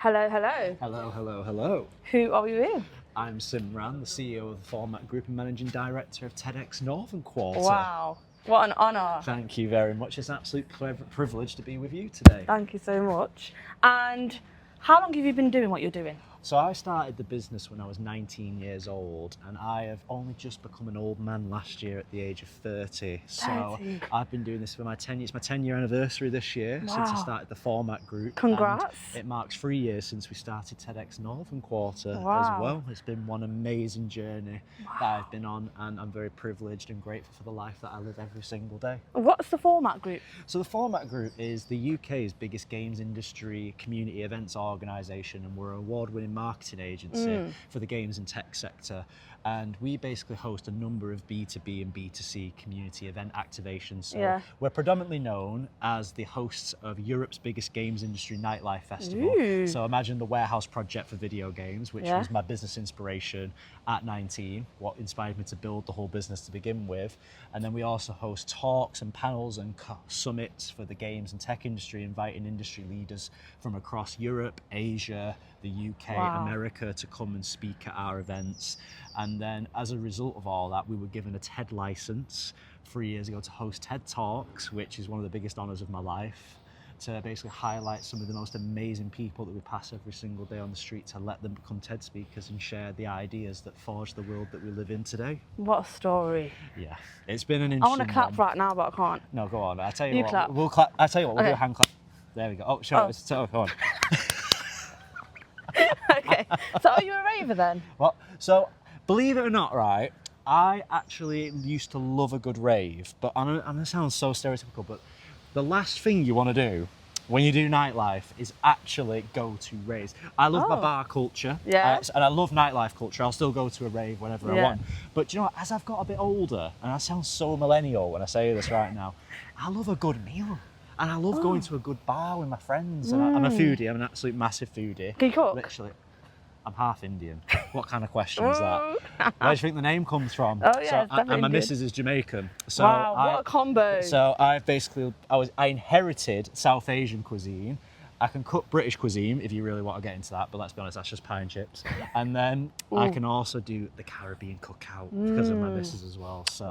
Hello, hello. Hello, hello, hello. Who are we with? I'm Simran, the CEO of the Format Group and Managing Director of TEDx Northern Quarter. Wow, what an honour. Thank you very much. It's an absolute privilege to be with you today. Thank you so much. And how long have you been doing what you're doing? So I started the business when I was 19 years old, and I have only just become an old man last year at the age of 30. So 30. I've been doing this for my 10 years. It's my 10-year anniversary this year since I Wow. started the Format Group. Congrats. And it marks 3 years since we started TEDx Northern Quarter Wow. as well. It's been one amazing journey that I've been on, and I'm very privileged and grateful for the life that I live every single day. What's the Format Group? So the Format Group is the UK's biggest games industry community events organisation, and we're an award-winning marketing agency for the games and tech sector. And we basically host a number of B2B and B2C community event activations. So we're predominantly known as the hosts of Europe's biggest games industry nightlife festival. Ooh. So imagine the Warehouse Project for video games, which was my business inspiration at 19, what inspired me to build the whole business to begin with. And then we also host talks and panels and summits for the games and tech industry, inviting industry leaders from across Europe, Asia, the UK, America to come and speak at our events. And then as a result of all that, we were given a TED license 3 years ago to host TED Talks, which is one of the biggest honors of my life, to basically highlight some of the most amazing people that we pass every single day on the street, to let them become TED speakers and share the ideas that forge the world that we live in today. What a story. Yeah, it's been an interesting I want to clap right now, but I can't. No, go on. I tell you what, clap. we'll clap. I tell you what, we'll do a hand clap. There we go. Oh, sure. Oh, go on. Okay, so are you a raver then? Well, so believe it or not, right, I actually used to love a good rave, but I'm gonna sound so stereotypical, but the last thing you want to do when you do nightlife is actually go to raves. I love my bar culture, and I love nightlife culture. I'll still go to a rave whenever I want. But do you know what, as I've got a bit older, and I sound so millennial when I say this right now, I love a good meal. And I love going to a good bar with my friends. And I'm a foodie. I'm an absolute massive foodie. Can you cook? Literally. I'm half Indian. What kind of question is that? Where do you think the name comes from? Oh yeah, so, and my missus is Jamaican. So wow, what a combo. So I inherited South Asian cuisine. I can cook British cuisine if you really want to get into that, but let's be honest, that's just pie and chips. And then I can also do the Caribbean cookout because of my missus as well. So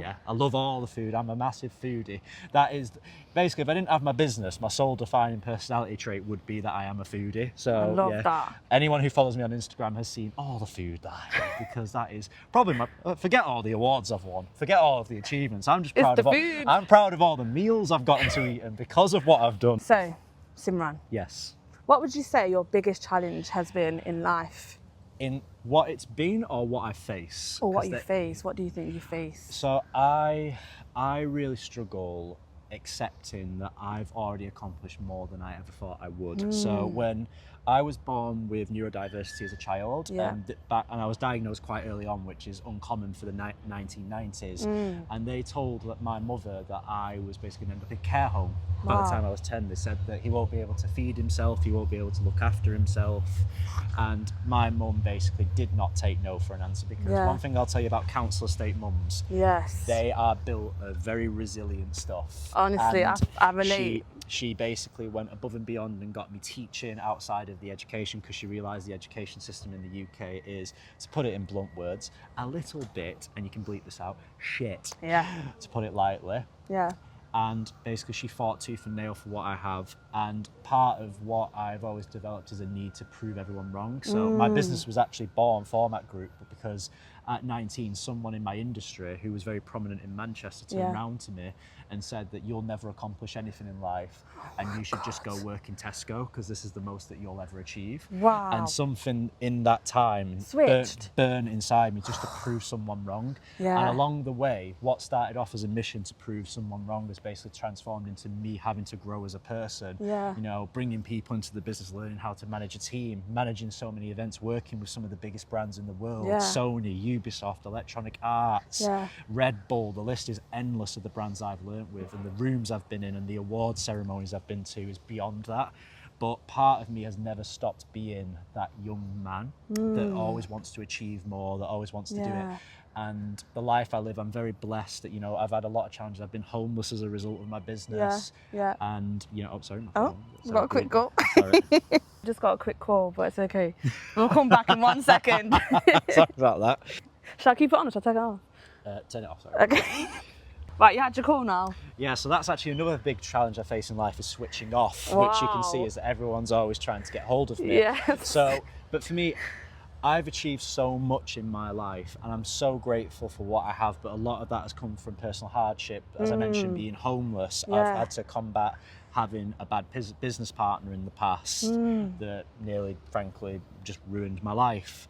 yeah, I love all the food. I'm a massive foodie. That is basically, if I didn't have my business, my sole defining personality trait would be that I am a foodie. So I love that. Anyone who follows me on Instagram has seen all the food that I eat, because that is probably my, forget all the awards I've won, forget all of the achievements. I'm just proud of I'm proud of all the meals I've gotten to eat, and because of what I've done. So, Simran. Yes. What would you say your biggest challenge has been in life? In what it's been, or what I face? Or what you face? What do you think you face? So I really struggle accepting that I've already accomplished more than I ever thought I would. So when I was born with neurodiversity as a child, and I was diagnosed quite early on, which is uncommon for the 1990s. And they told my mother that I was basically going to end up in care home by the time I was 10. They said that he won't be able to feed himself, he won't be able to look after himself. And my mum basically did not take no for an answer, because one thing I'll tell you about council estate mums, they are built of very resilient stuff. Honestly, I relate. She basically went above and beyond and got me teaching outside of the education, because she realised the education system in the UK is, to put it in blunt words, a little bit, and you can bleep this out, shit, to put it lightly. And basically she fought tooth and nail for what I have, and part of what I've always developed is a need to prove everyone wrong. So my business was actually born Format Group because at 19 someone in my industry who was very prominent in Manchester turned around to me and said that you'll never accomplish anything in life, and you should just go work in Tesco, because this is the most that you'll ever achieve. And something in that time burnt inside me just to prove someone wrong. And along the way, what started off as a mission to prove someone wrong has basically transformed into me having to grow as a person. You know, bringing people into the business, learning how to manage a team, managing so many events, working with some of the biggest brands in the world, Sony, Ubisoft, Electronic Arts, Red Bull. The list is endless of the brands I've learned with, and the rooms I've been in, and the award ceremonies I've been to is beyond that. But part of me has never stopped being that young man that always wants to achieve more, that always wants to do it. And the life I live, I'm very blessed that, you know, I've had a lot of challenges. I've been homeless as a result of my business. Yeah. And, you know, sorry. My Oh, phone. we got a quick call. Sorry. Just got a quick call, but it's okay. We'll come back in 1 second. Sorry about that. Shall I keep it on or shall I take it off? Turn it off, sorry. Okay. Right, you had your call now. Yeah, so that's actually another big challenge I face in life is switching off, Wow. which you can see is that everyone's always trying to get hold of me. Yes. So, but for me, I've achieved so much in my life and I'm so grateful for what I have, but a lot of that has come from personal hardship. As I mentioned, being homeless, I've had to combat having a bad business partner in the past that nearly, frankly, just ruined my life.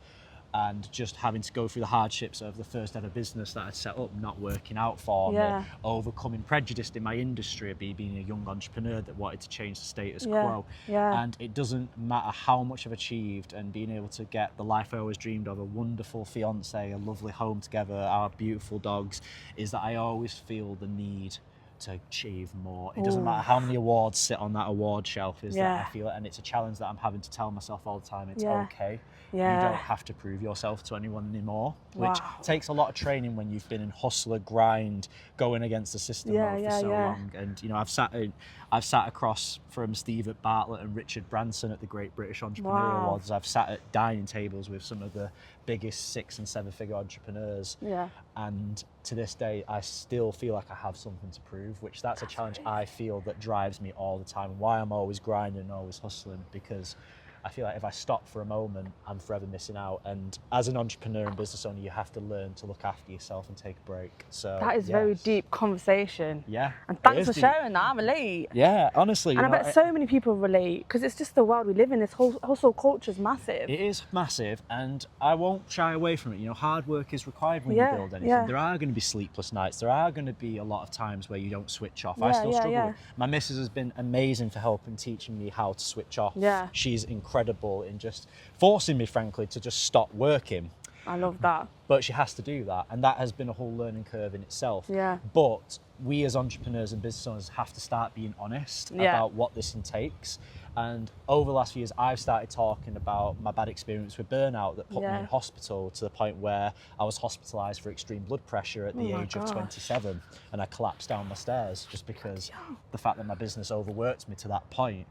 And just having to go through the hardships of the first ever business that I'd set up not working out for me, overcoming prejudice in my industry, being a young entrepreneur that wanted to change the status quo. And it doesn't matter how much I've achieved, and being able to get the life I always dreamed of, a wonderful fiance, a lovely home together, our beautiful dogs, is that I always feel the need to achieve more. It doesn't matter how many awards sit on that award shelf, is that I feel it, and it's a challenge that I'm having to tell myself all the time. It's okay. You don't have to prove yourself to anyone anymore, which takes a lot of training when you've been in hustler grind, going against the system for so long. And you know, I've sat across from Steve at Bartlett and Richard Branson at the Great British Entrepreneur Awards. I've sat at dining tables with some of the biggest 6- and 7-figure entrepreneurs. And to this day, I still feel like I have something to prove, which that's a challenge I feel that drives me all the time. Why I'm always grinding and always hustling, because I feel like if I stop for a moment, I'm forever missing out. And as an entrepreneur and business owner, you have to learn to look after yourself and take a break. So that is very deep conversation. Yeah. And thanks for sharing that. I relate. Yeah, honestly. And I bet so many people relate, because it's just the world we live in. This whole hustle culture is massive. It is massive, and I won't shy away from it. You know, hard work is required when you build anything. There are going to be sleepless nights. There are going to be a lot of times where you don't switch off. I still struggle. My missus has been amazing for helping teaching me how to switch off. She's incredible in just forcing me, frankly, to just stop working. I love that. But she has to do that, and that has been a whole learning curve in itself. But we as entrepreneurs and business owners have to start being honest about what this takes. And over the last few years, I've started talking about my bad experience with burnout that put me in hospital, to the point where I was hospitalised for extreme blood pressure at the age of 27, and I collapsed down my stairs just because the fact that my business overworked me to that point.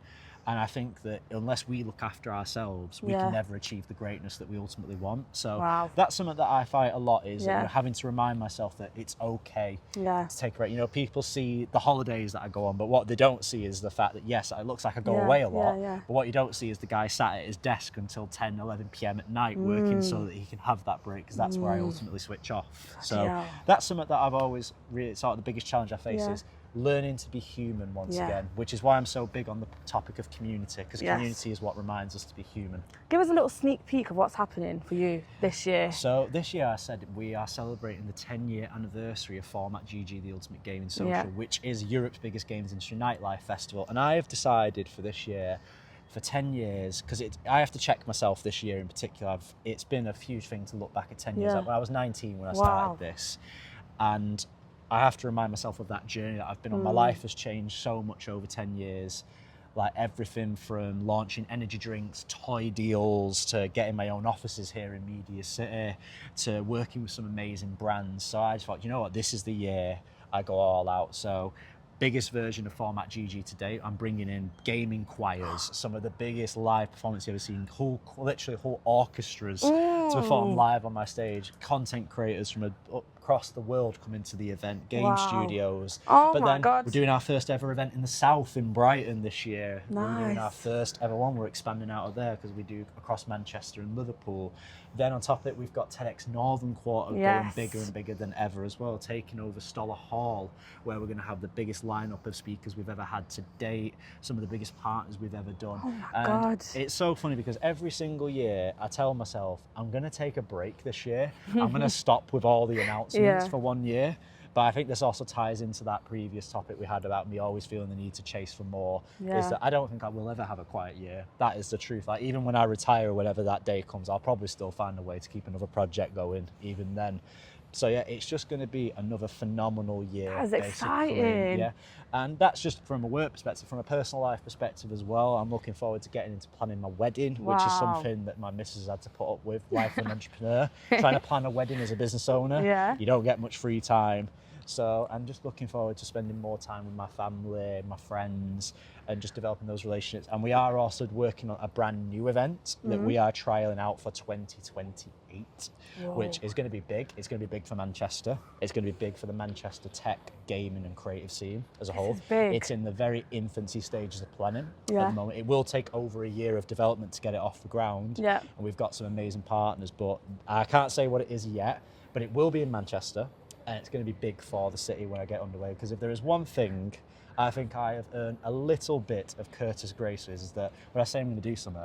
And I think that unless we look after ourselves, we can never achieve the greatness that we ultimately want. So that's something that I fight a lot, is you know, having to remind myself that it's okay to take a break. You know, people see the holidays that I go on, but what they don't see is the fact that, yes, it looks like I go away a lot, but what you don't see is the guy sat at his desk until 10, 11 p.m. at night working so that he can have that break, because that's where I ultimately switch off. So that's something that I've always really, sort of the biggest challenge I face is learning to be human once again, which is why I'm so big on the topic of community, because community is what reminds us to be human. Give us a little sneak peek of what's happening for you this year. So this year, I said we are celebrating the 10-year anniversary of Format GG, the Ultimate Gaming Social, which is Europe's biggest games industry nightlife festival. And I have decided for this year, for 10 years, because I have to check myself this year in particular. It's been a huge thing to look back at 10 years. When I was 19 when I started this, and I have to remind myself of that journey that I've been on. My life has changed so much over 10 years. Like everything from launching energy drinks, toy deals, to getting my own offices here in Media City, to working with some amazing brands. So I just thought, you know what, this is the year I go all out. So biggest version of Format GG to date, I'm bringing in gaming choirs, some of the biggest live performances you've ever seen, literally whole orchestras to perform live on my stage, content creators from across the world come into the event, game studios. We're doing our first ever event in the south in Brighton this year. We're doing our first ever one. We're expanding out of there because we do across Manchester and Liverpool. Then on top of it, we've got TEDx Northern Quarter going bigger and bigger than ever as well, taking over Stoller Hall, where we're going to have the biggest lineup of speakers we've ever had to date, some of the biggest partners we've ever done. It's so funny because every single year I tell myself, I'm going to take a break this year. I'm going to stop with all the announcements for 1 year. But I think this also ties into that previous topic we had about me always feeling the need to chase for more, is that I don't think I will ever have a quiet year. That is the truth. Like even when I retire or whenever that day comes, I'll probably still find a way to keep another project going even then. So yeah, it's just going to be another phenomenal year. That is basically. exciting. Yeah, and that's just from a work perspective. From a personal life perspective as well, I'm looking forward to getting into planning my wedding, which is Wow. something that my missus had to put up with. Life of an entrepreneur, trying to plan a wedding as a business owner, Yeah. you don't get much free time. So I'm just looking forward to spending more time with my family, my friends, and just developing those relationships. And we are also working on a brand new event that we are trialing out for 2028, which is going to be big. It's going to be big for Manchester. It's going to be big for the Manchester tech, gaming and creative scene as a whole. is big. It's in the very infancy stages of planning at Yeah. the moment. It will take over a year of development to get it off the ground. Yeah. And we've got some amazing partners, but I can't say what it is yet, but it will be in Manchester. And it's going to be big for the city when I get underway, because if there is one thing I think I have earned a little bit of Curtis Grace is that when I say I'm going to do something,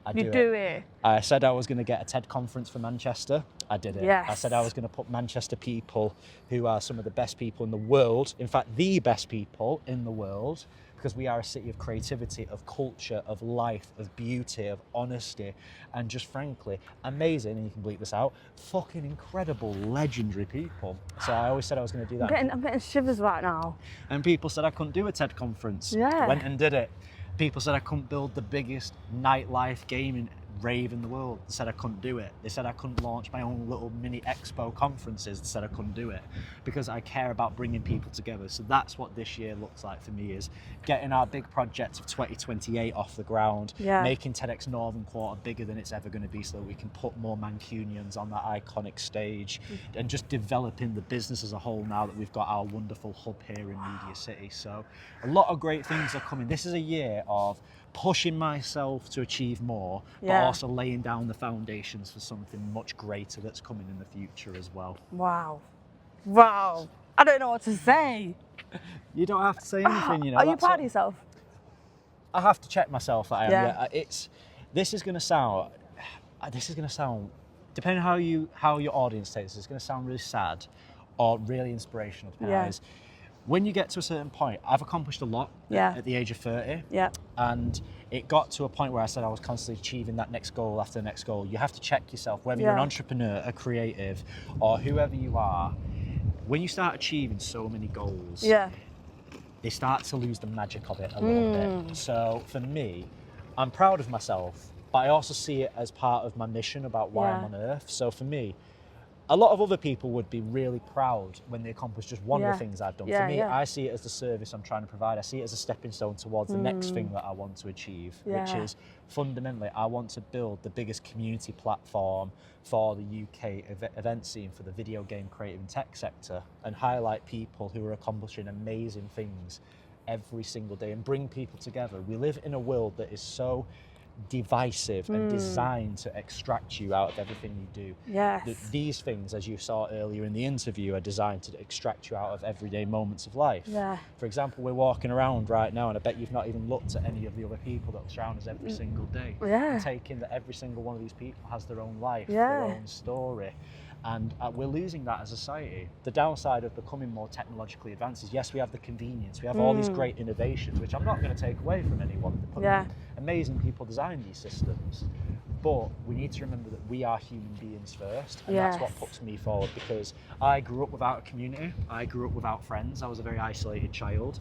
I do it. I said I was going to get a TED conference for Manchester. I did it. Yes. I said I was going to put Manchester people, who are some of the best people in the world, in fact, the best people in the world, because we are a city of creativity, of culture, of life, of beauty, of honesty, and just frankly, amazing, and you can bleep this out, fucking incredible, legendary people. So I always said I was going to do that. I'm getting shivers right now. And people said I couldn't do a TED conference. Yeah. Went and did it. People said I couldn't build the biggest nightlife gaming rave in the world. They said I couldn't do it. They said I couldn't launch my own little mini expo conferences. They said I couldn't do it because I care about bringing people together. So that's what this year looks like for me, is getting our big project of 2028 off the ground, making TEDx Northern Quarter bigger than it's ever going to be, so that we can put more Mancunians on that iconic stage, and just developing the business as a whole now that we've got our wonderful hub here in Media City. So a lot of great things are coming. This is a year of pushing myself to achieve more, but also laying down the foundations for something much greater that's coming in the future as well. Wow. I don't know what to say. You don't have to say anything, you know. Are you proud of yourself? I have to check myself that I am. Yeah. This is going to sound, depending on how your audience takes this, it's going to sound really sad or really inspirational. When you get to a certain point, I've accomplished a lot at the age of 30. Yeah. And it got to a point where I said I was constantly achieving that next goal after the next goal. You have to check yourself, whether you're an entrepreneur, a creative, or whoever you are. When you start achieving so many goals, they start to lose the magic of it a little bit. So for me, I'm proud of myself, but I also see it as part of my mission about why I'm on earth. So for me, a lot of other people would be really proud when they accomplish just one of the things I've done. For me, I see it as the service I'm trying to provide. I see it as a stepping stone towards the next thing that I want to achieve, which is fundamentally, I want to build the biggest community platform for the UK event scene for the video game, creative and tech sector, and highlight people who are accomplishing amazing things every single day and bring people together. We live in a world that is so divisive and designed to extract you out of everything you do. These things, as you saw earlier in the interview, are designed to extract you out of everyday moments of life. For example, we're walking around right now, and I bet you've not even looked at any of the other people that surround us every single day. And take in that every single one of these people has their own life, their own story. And we're losing that as a society. The downside of becoming more technologically advanced is, yes, we have the convenience, we have all these great innovations, which I'm not going to take away from anyone. Amazing people design these systems, but we need to remember that we are human beings first, and that's what puts me forward, because I grew up without a community, I grew up without friends, I was a very isolated child.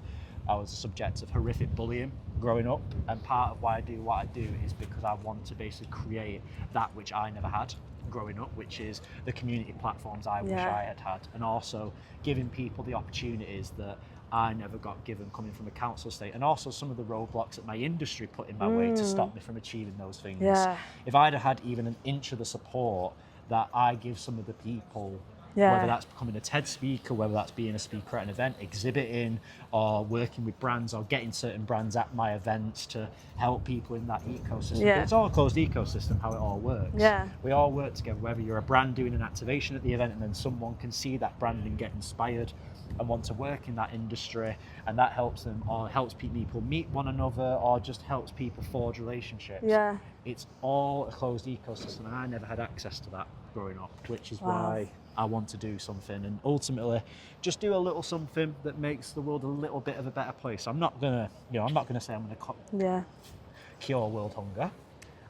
I was a subject of horrific bullying growing up, and part of why I do what I do is because I want to basically create that which I never had growing up, which is the community platforms I wish I had had, and also giving people the opportunities that I never got given coming from a council estate, and also some of the roadblocks that my industry put in my way to stop me from achieving those things. If I'd have had even an inch of the support that I give some of the people, whether that's becoming a TED speaker, whether that's being a speaker at an event, exhibiting, or working with brands, or getting certain brands at my events to help people in that ecosystem. It's all a closed ecosystem, how it all works. We all work together, whether you're a brand doing an activation at the event and then someone can see that brand and get inspired and want to work in that industry, and that helps them, or helps people meet one another, or just helps people forge relationships. It's all a closed ecosystem, and I never had access to that growing up, which is why I want to do something, and ultimately just do a little something that makes the world a little bit of a better place. I'm not gonna say I'm gonna cure world hunger.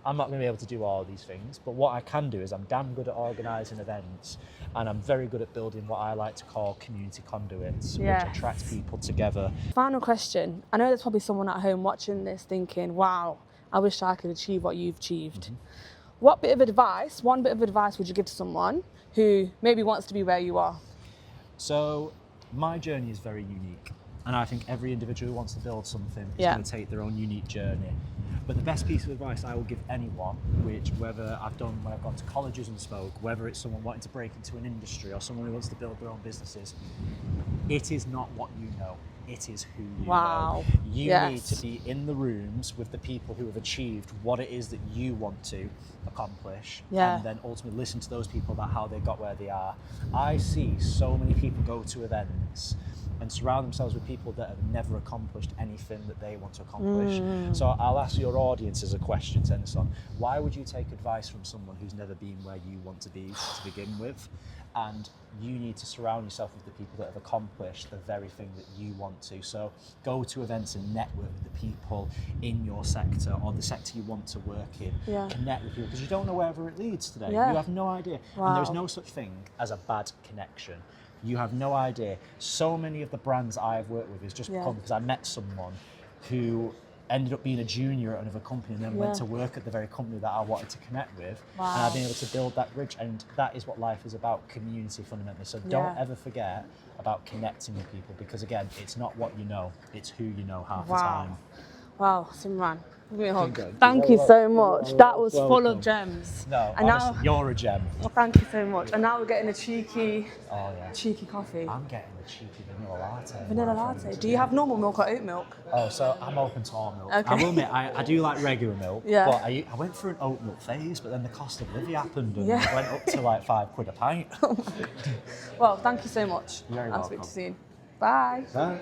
I'm not going to be able to do all these things, but what I can do is I'm damn good at organising events, and I'm very good at building what I like to call community conduits, Yes. which attract people together. Final question. I know there's probably someone at home watching this thinking, wow, I wish I could achieve what you've achieved. What bit of advice, one bit of advice would you give to someone who maybe wants to be where you are? So my journey is very unique, and I think every individual who wants to build something is Yeah. going to take their own unique journey. But the best piece of advice I will give anyone, which whether I've done when I've gone to colleges and spoke, whether it's someone wanting to break into an industry or someone who wants to build their own businesses, it is not what you know, it is who you Wow. know. You Yes. need to be in the rooms with the people who have achieved what it is that you want to accomplish, Yeah. and then ultimately listen to those people about how they got where they are. I see so many people go to events and surround themselves with people that have never accomplished anything that they want to accomplish. So I'll ask your audience as a question, Tennyson, why would you take advice from someone who's never been where you want to be to begin with? And you need to surround yourself with the people that have accomplished the very thing that you want to. So go to events and network with the people in your sector or the sector you want to work in. Yeah. Connect with people, because you don't know wherever it leads today. Yeah. You have no idea. Wow. And there's no such thing as a bad connection. You have no idea. So many of the brands I've worked with is just because I met someone who ended up being a junior at another company and then went to work at the very company that I wanted to connect with. Wow. And I've been able to build that bridge, and that is what life is about, community fundamentally. So don't ever forget about connecting with people, because again, it's not what you know, it's who you know half the time. Wow, Simran. Give me a hug. Good. Thank you so much. That was full welcome. of gems. No, And honestly, now, you're a gem. well, thank you so much. And now we're getting a cheeky coffee. I'm getting the cheeky vanilla latte. Vanilla latte. Do you have normal milk or oat milk? Oh, so I'm open to all milk. Okay. I will admit, I do like regular milk, Yeah. but I went through an oat milk phase, but then the cost of living happened and Yeah. it went up to like £5 a pint. Well, thank you so much. You're very I'll speak welcome. to you soon. Bye. Bye.